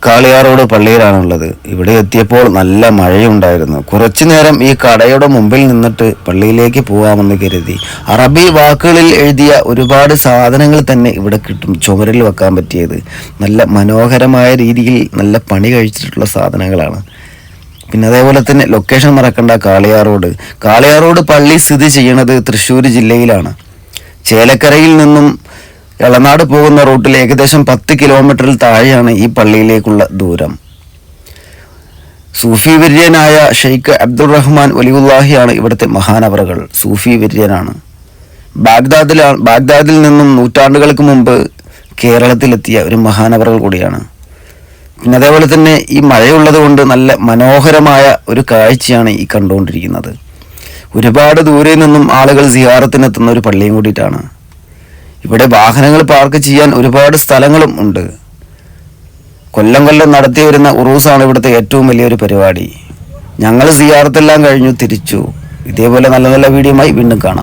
കാളിയാറോട് പള്ളിയിലാണുള്ളത്. ഇവിടെ എത്തിയപ്പോൾ നല്ല മഴയുണ്ടായിരുന്നു. കുറച്ചു നേരം ഈ കടയുടെ മുമ്പിൽ നിന്നിട്ട് പള്ളിയിലേക്ക് പോകാമെന്ന് കരുതി. അറബി വാക്കുകളിൽ എഴുതിയ ഒരുപാട് സാധനങ്ങൾ തന്നെ ഇവിടെ കിട്ടും. ചുമരിൽ വെക്കാൻ പറ്റിയത് നല്ല മനോഹരമായ രീതിയിൽ നല്ല പണി കഴിച്ചിട്ടുള്ള സാധനങ്ങളാണ്. പിന്നെ അതേപോലെ തന്നെ ലൊക്കേഷൻ മറക്കണ്ട, കാളിയാറോട് പള്ളി സ്ഥിതി ചെയ്യുന്നത് തൃശ്ശൂർ ജില്ലയിലാണ്. ചേലക്കരയിൽ നിന്നും എളനാട് പോകുന്ന റൂട്ടിൽ ഏകദേശം 10 കിലോമീറ്ററിൽ താഴെയാണ് ഈ പള്ളിയിലേക്കുള്ള ദൂരം. സൂഫി വര്യനായ ഷെയ്ഖ് അബ്ദുറഹ്മാൻ വലിയുല്ലാഹിയാണ് ഇവിടുത്തെ മഹാനവറുകൾ. സൂഫി വര്യനാണ്. ബാഗ്ദാദിൽ നിന്നും നൂറ്റാണ്ടുകൾക്ക് മുമ്പ് കേരളത്തിലെത്തിയ ഒരു മഹാനവറുകൾ കൂടിയാണ്. പിന്നെ അതേപോലെ തന്നെ ഈ മഴയുള്ളത് കൊണ്ട് നല്ല മനോഹരമായ ഒരു കാഴ്ചയാണ് ഈ കണ്ടുകൊണ്ടിരിക്കുന്നത്. ഒരുപാട് ദൂരെ നിന്നും ആളുകൾ സിയാറത്തിനെത്തുന്ന ഒരു പള്ളിയും കൂടിയിട്ടാണ്. ഇവിടെ വാഹനങ്ങൾ പാർക്ക് ചെയ്യാൻ ഒരുപാട് സ്ഥലങ്ങളും ഉണ്ട്. കൊല്ലം നടത്തി വരുന്ന ഉറൂസാണ് ഇവിടുത്തെ ഏറ്റവും വലിയൊരു പരിപാടി. ഞങ്ങൾ സിയാറത്തെല്ലാം കഴിഞ്ഞു തിരിച്ചു. ഇതേപോലെ നല്ല നല്ല വീഡിയോയുമായി വീണ്ടും കാണാം.